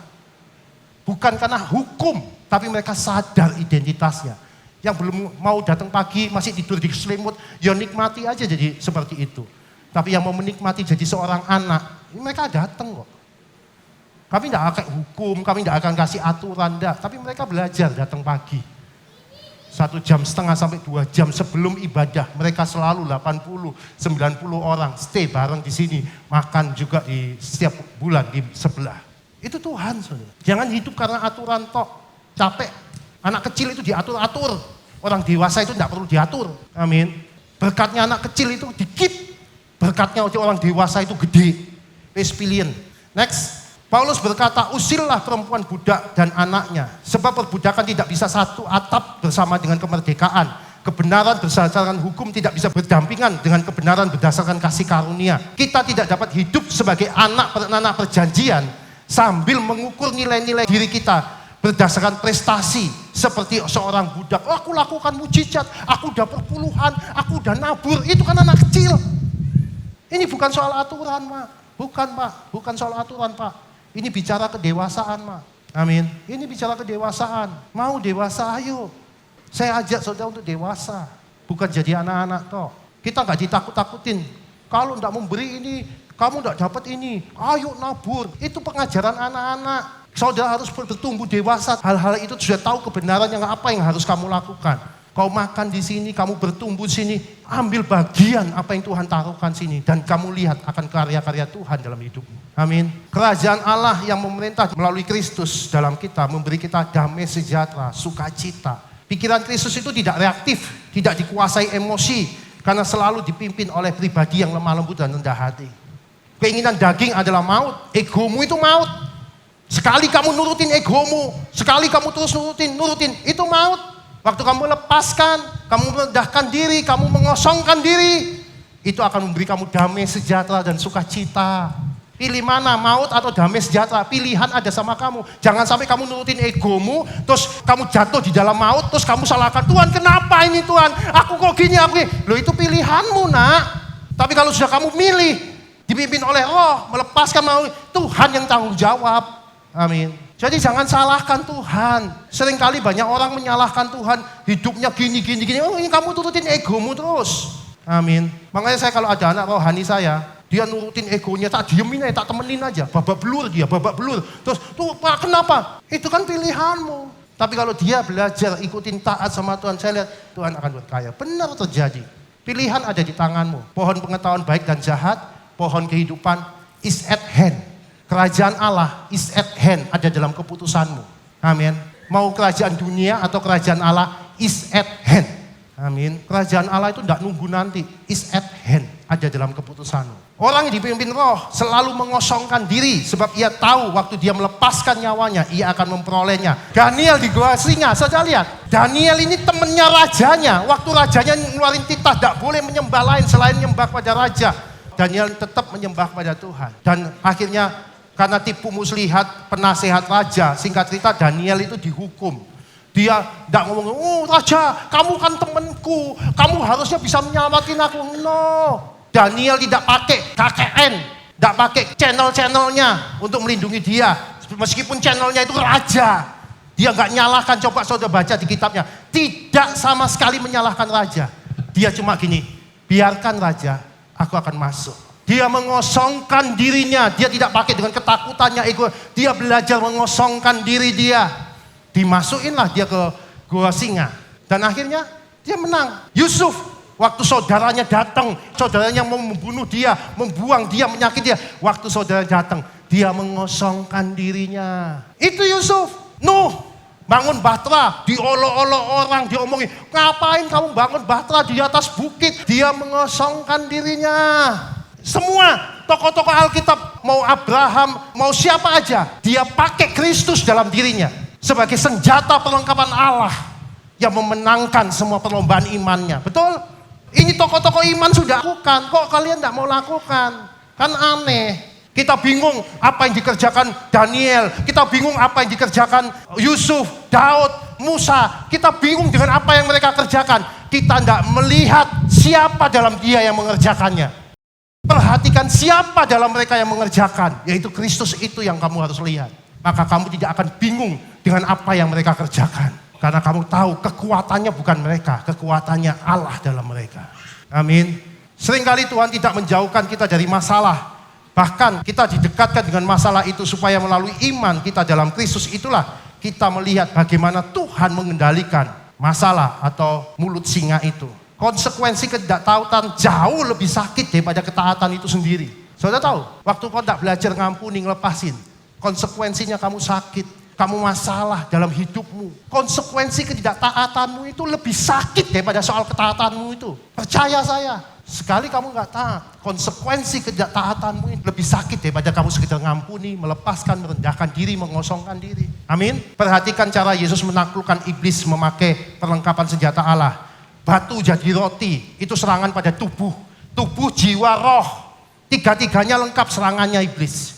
Bukan karena hukum, tapi mereka sadar identitasnya. Yang belum mau datang pagi, masih tidur di selimut, ya nikmati aja jadi seperti itu. Tapi yang mau menikmati jadi seorang anak, mereka datang kok. Kami tidak akan hukum, kami tidak akan kasih aturan, enggak. Tapi mereka belajar datang pagi. 1,5 jam sampai 2 jam sebelum ibadah. Mereka selalu 80-90 orang stay bareng di sini. Makan juga di setiap bulan di sebelah. Itu Tuhan, saudara. Jangan hidup karena aturan tok. Capek. Anak kecil itu diatur-atur. Orang dewasa itu tidak perlu diatur. Amin. Berkatnya anak kecil itu dikit. Berkatnya orang dewasa itu gede. Pilihan. Next. Paulus berkata, usirlah perempuan budak dan anaknya. Sebab perbudakan tidak bisa satu atap bersama dengan kemerdekaan. Kebenaran berdasarkan hukum tidak bisa berdampingan dengan kebenaran berdasarkan kasih karunia. Kita tidak dapat hidup sebagai anak perjanjian sambil mengukur nilai-nilai diri kita berdasarkan prestasi. Seperti seorang budak, aku lakukan mujizat, aku udah perpuluhan, aku udah nabur. Itu kan anak kecil. Ini bukan soal aturan, Pak. Bukan soal aturan, Pak. Ini bicara kedewasaan, Mak. Amin. Ini bicara kedewasaan. Mau dewasa, ayo. Saya ajak saudara untuk dewasa. Bukan jadi anak-anak toh. Kita nggak ditakut-takutin. Kalau enggak memberi ini, kamu enggak dapat ini. Ayo nabur. Itu pengajaran anak-anak. Saudara harus bertumbuh dewasa. Hal-hal itu sudah tahu kebenaran yang apa yang harus kamu lakukan. Kau makan di sini, kamu bertumbuh di sini, ambil bagian apa yang Tuhan taruhkan sini dan kamu lihat akan karya-karya Tuhan dalam hidupmu. Amin. Kerajaan Allah yang memerintah melalui Kristus dalam kita memberi kita damai sejahtera, sukacita. Pikiran Kristus itu tidak reaktif, tidak dikuasai emosi karena selalu dipimpin oleh pribadi yang lemah lembut dan rendah hati. Keinginan daging adalah maut, egomu itu maut. Sekali kamu nurutin egomu, Sekali kamu terus nurutin, itu maut. Waktu kamu lepaskan, kamu merendahkan diri, kamu mengosongkan diri, itu akan memberi kamu damai sejahtera dan sukacita. Pilih mana, maut atau damai sejahtera? Pilihan ada sama kamu. Jangan sampai kamu nurutin egomu, terus kamu jatuh di dalam maut, terus kamu salahkan, Tuhan kenapa ini Tuhan? Aku kok gini, aku gini. Loh itu pilihanmu nak. Tapi kalau sudah kamu milih, dipimpin oleh Roh, melepaskan maut, Tuhan yang tanggung jawab. Amin. Jadi jangan salahkan Tuhan. Seringkali banyak orang menyalahkan Tuhan. Hidupnya gini. Oh ini kamu turutin egomu terus. Amin. Makanya saya kalau ada anak rohani saya, dia nurutin egonya, tak diemin aja, tak temenin aja. Babak belur. Terus, tuh Pak kenapa? Itu kan pilihanmu. Tapi kalau dia belajar ikutin taat sama Tuhan, saya lihat Tuhan akan berkaya. Benar terjadi. Pilihan ada di tanganmu. Pohon pengetahuan baik dan jahat, pohon kehidupan is at hand. Kerajaan Allah is at hand, ada dalam keputusanmu. Amin. Mau kerajaan dunia atau kerajaan Allah is at hand. Amin. Kerajaan Allah itu tidak nunggu nanti, is at hand, ada dalam keputusanmu. Orang yang dipimpin Roh selalu mengosongkan diri sebab ia tahu waktu dia melepaskan nyawanya ia akan memperolehnya. Daniel di gua singa, saudara lihat. Daniel ini temannya rajanya. Waktu rajanya ngeluarin titah tidak boleh menyembah lain selain menyembah pada raja. Daniel tetap menyembah pada Tuhan. Dan akhirnya karena tipu muslihat penasehat raja, singkat cerita Daniel itu dihukum. Dia tidak ngomong, oh raja kamu kan temanku, kamu harusnya bisa menyelamatin aku. No, Daniel tidak pakai KKN, tidak pakai channel-channelnya untuk melindungi dia. Meskipun channelnya itu raja, dia nggak nyalahkan. Coba saudara baca di kitabnya, tidak sama sekali menyalahkan raja. Dia cuma gini, biarkan raja, aku akan masuk. Dia mengosongkan dirinya, dia tidak pakai dengan ketakutannya ego. Dia belajar mengosongkan diri dia. Dimasukinlah dia ke gua singa. Dan akhirnya dia menang. Yusuf, waktu saudaranya datang, saudaranya mau membunuh dia, membuang dia, menyakiti dia. Waktu saudara datang, dia mengosongkan dirinya. Itu Yusuf. Nuh, bangun bahtera, diolok-olok orang, diomongin, ngapain kamu bangun bahtera di atas bukit? Dia mengosongkan dirinya. Semua tokoh-tokoh Alkitab, mau Abraham, mau siapa aja, dia pakai Kristus dalam dirinya sebagai senjata perlengkapan Allah yang memenangkan semua perlombaan imannya. Betul? Ini tokoh-tokoh iman sudah lakukan, kok kalian tidak mau lakukan? Kan aneh. Kita bingung apa yang dikerjakan Daniel, kita bingung apa yang dikerjakan Yusuf, Daud, Musa. Kita bingung dengan apa yang mereka kerjakan. Kita tidak melihat siapa dalam dia yang mengerjakannya. Perhatikan siapa dalam mereka yang mengerjakan, yaitu Kristus itu yang kamu harus lihat. Maka kamu tidak akan bingung dengan apa yang mereka kerjakan. Karena kamu tahu kekuatannya bukan mereka, kekuatannya Allah dalam mereka. Amin. Seringkali Tuhan tidak menjauhkan kita dari masalah. Bahkan kita didekatkan dengan masalah itu supaya melalui iman kita dalam Kristus itulah kita melihat bagaimana Tuhan mengendalikan masalah atau mulut singa itu. Konsekuensi ketidaktaatan jauh lebih sakit daripada ketaatan itu sendiri. Saudara tahu, waktu kau tidak belajar ngampuni, ngelepasin, konsekuensinya kamu sakit, kamu masalah dalam hidupmu. Konsekuensi ketidaktaatanmu itu lebih sakit daripada soal ketaatanmu itu. Percaya saya, sekali kamu nggak taat, konsekuensi ketidaktaatanmu itu lebih sakit daripada kamu sekedar ngampuni, melepaskan, merendahkan diri, mengosongkan diri. Amin. Perhatikan cara Yesus menaklukkan iblis memakai perlengkapan senjata Allah. Batu jadi roti, itu serangan pada tubuh. Tubuh, jiwa, roh. Tiga-tiganya lengkap serangannya iblis.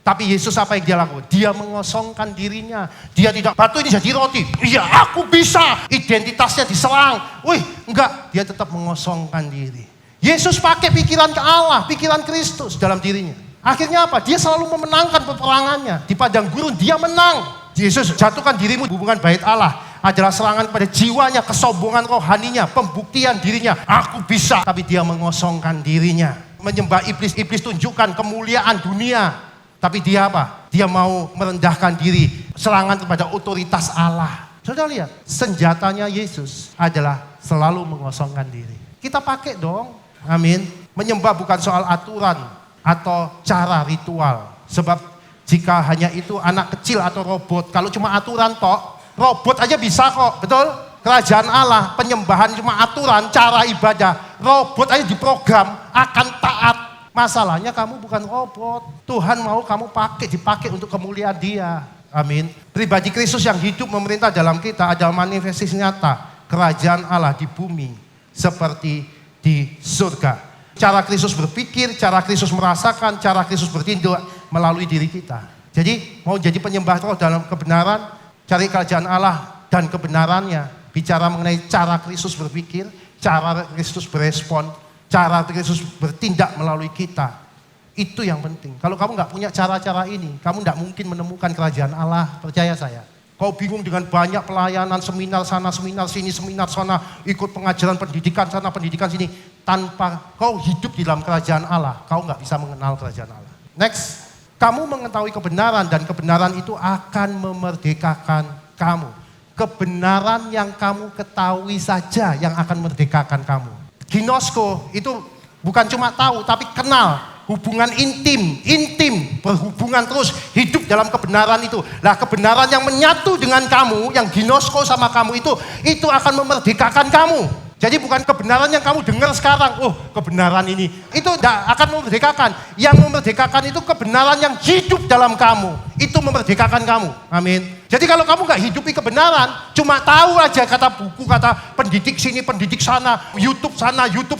Tapi Yesus apa yang dia lakukan? Dia mengosongkan dirinya. Dia tidak, batu ini jadi roti. Iya, aku bisa. Identitasnya diserang. Wih, enggak. Dia tetap mengosongkan diri. Yesus pakai pikiran ke Allah, pikiran Kristus dalam dirinya. Akhirnya apa? Dia selalu memenangkan peperangannya. Di padang gurun dia menang. Yesus jatuhkan dirimu hubungan bait Allah. Adalah serangan pada jiwanya, kesombongan rohaninya, pembuktian dirinya. Aku bisa, tapi dia mengosongkan dirinya. Menyembah iblis, iblis tunjukkan kemuliaan dunia. Tapi dia apa? Dia mau merendahkan diri, serangan kepada otoritas Allah. Saudara lihat, senjatanya Yesus adalah selalu mengosongkan diri. Kita pakai dong, amin. Menyembah bukan soal aturan atau cara ritual. Sebab jika hanya itu anak kecil atau robot, kalau cuma aturan tok, robot aja bisa kok, betul? Kerajaan Allah, penyembahan cuma aturan, cara ibadah. Robot aja diprogram, akan taat. Masalahnya kamu bukan robot. Tuhan mau kamu dipakai untuk kemuliaan dia. Amin. Pribadi Kristus yang hidup memerintah dalam kita adalah manifestasi nyata kerajaan Allah di bumi seperti di surga. Cara Kristus berpikir, cara Kristus merasakan, cara Kristus bertindak melalui diri kita. Jadi mau jadi penyembah roh dalam kebenaran, cari kerajaan Allah dan kebenarannya. Bicara mengenai cara Kristus berpikir, cara Kristus berespon, cara Kristus bertindak melalui kita. Itu yang penting. Kalau kamu nggak punya cara-cara ini, kamu nggak mungkin menemukan kerajaan Allah. Percaya saya. Kau bingung dengan banyak pelayanan, seminar sana, seminar sini, seminar sana, ikut pengajaran pendidikan sana, pendidikan sini. Tanpa kau hidup di dalam kerajaan Allah, kau nggak bisa mengenal kerajaan Allah. Next, kamu mengetahui kebenaran dan kebenaran itu akan memerdekakan kamu. Kebenaran yang kamu ketahui saja yang akan memerdekakan kamu. Ginosko itu bukan cuma tahu, tapi kenal. Hubungan intim, berhubungan terus, hidup dalam kebenaran itu. Nah, kebenaran yang menyatu dengan kamu, yang ginosko sama kamu itu akan memerdekakan kamu. Jadi bukan kebenaran yang kamu dengar sekarang, oh kebenaran ini, itu tidak akan memerdekakan. Yang memerdekakan itu kebenaran yang hidup dalam kamu, itu memerdekakan kamu. Amin. Jadi kalau kamu nggak hidupi kebenaran, cuma tahu aja kata buku, kata pendidik sini, pendidik sana, YouTube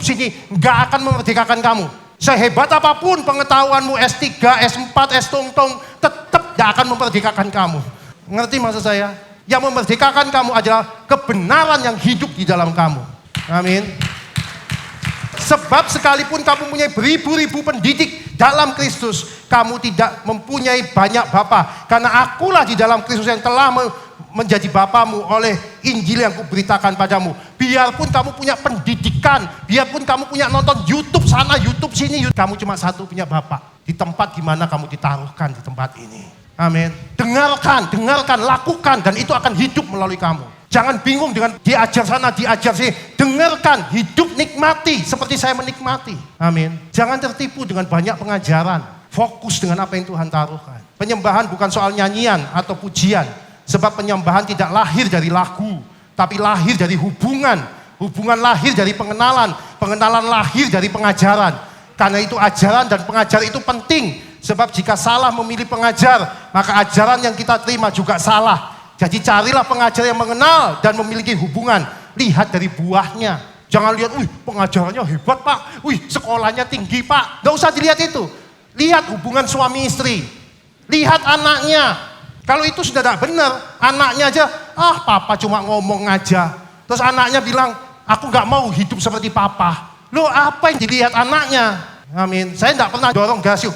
sini, nggak akan memerdekakan kamu. Sehebat apapun pengetahuanmu S3, S4, S-tong-tong, tetap gak akan memerdekakan kamu. Ngerti maksud saya? Yang memerdekakan kamu adalah kebenaran yang hidup di dalam kamu. Amin. Sebab sekalipun kamu punya beribu-ribu pendidik dalam Kristus, kamu tidak mempunyai banyak bapa. Karena akulah di dalam Kristus yang telah menjadi bapamu oleh Injil yang kuberitakan padamu. Biarpun kamu punya pendidikan, biarpun kamu punya nonton YouTube sana, YouTube sini, kamu cuma satu punya bapak. Di tempat di mana kamu ditaruhkan di tempat ini. Amin. Dengarkan, lakukan, dan itu akan hidup melalui kamu. Jangan bingung dengan diajar sana, diajar sini. Dengarkan, hidup nikmati seperti saya menikmati. Amin. Jangan tertipu dengan banyak pengajaran. Fokus dengan apa yang Tuhan taruhkan. Penyembahan bukan soal nyanyian atau pujian. Sebab penyembahan tidak lahir dari lagu, tapi lahir dari hubungan. Hubungan lahir dari pengenalan. Pengenalan lahir dari pengajaran. Karena itu ajaran dan pengajar itu penting. Sebab jika salah memilih pengajar, maka ajaran yang kita terima juga salah. Jadi carilah pengajar yang mengenal dan memiliki hubungan. Lihat dari buahnya. Jangan lihat, pengajarannya hebat pak, sekolahnya tinggi pak. Gak usah dilihat itu. Lihat hubungan suami istri. Lihat anaknya. Kalau itu sudah tidak benar, anaknya aja, papa cuma ngomong aja. Terus anaknya bilang, aku gak mau hidup seperti papa. Loh apa yang dilihat anaknya? Amin. Saya tidak pernah dorong Gasio,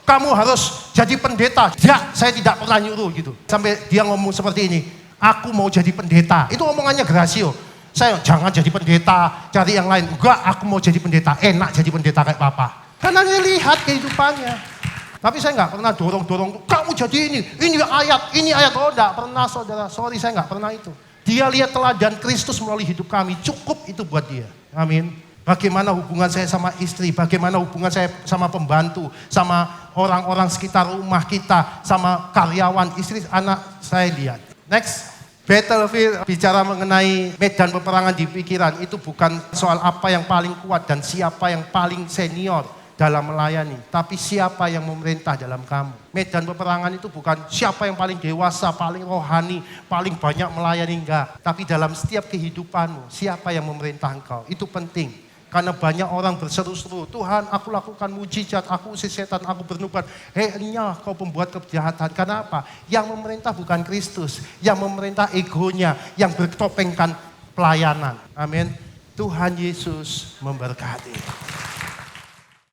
kamu harus jadi pendeta. Ya, saya tidak pernah nyuruh gitu. Sampai dia ngomong seperti ini, aku mau jadi pendeta. Itu omongannya Gasio. Saya jangan jadi pendeta, cari yang lain. Enggak, aku mau jadi pendeta. Enak jadi pendeta kayak papa. Karena dia lihat kehidupannya. Tapi saya nggak pernah dorong-dorong, kamu jadi ini ayat. Oh enggak pernah saudara, sorry saya nggak pernah itu. Dia lihat teladan Kristus melalui hidup kami, cukup itu buat dia. Amin. Bagaimana hubungan saya sama istri, bagaimana hubungan saya sama pembantu, sama orang-orang sekitar rumah kita, sama karyawan, istri, anak saya lihat. Next, battlefield bicara mengenai medan peperangan di pikiran, itu bukan soal apa yang paling kuat dan siapa yang paling senior dalam melayani, tapi siapa yang memerintah dalam kamu. Medan peperangan itu bukan siapa yang paling dewasa, paling rohani, paling banyak melayani, enggak. Tapi dalam setiap kehidupanmu, siapa yang memerintah engkau, itu penting. Karena banyak orang berseru-seru, Tuhan aku lakukan mujizat, aku usir setan, aku bernubuat. Enyah kau pembuat kejahatan. Karena apa? Yang memerintah bukan Kristus, yang memerintah egonya, yang bertopengkan pelayanan. Amin. Tuhan Yesus memberkati.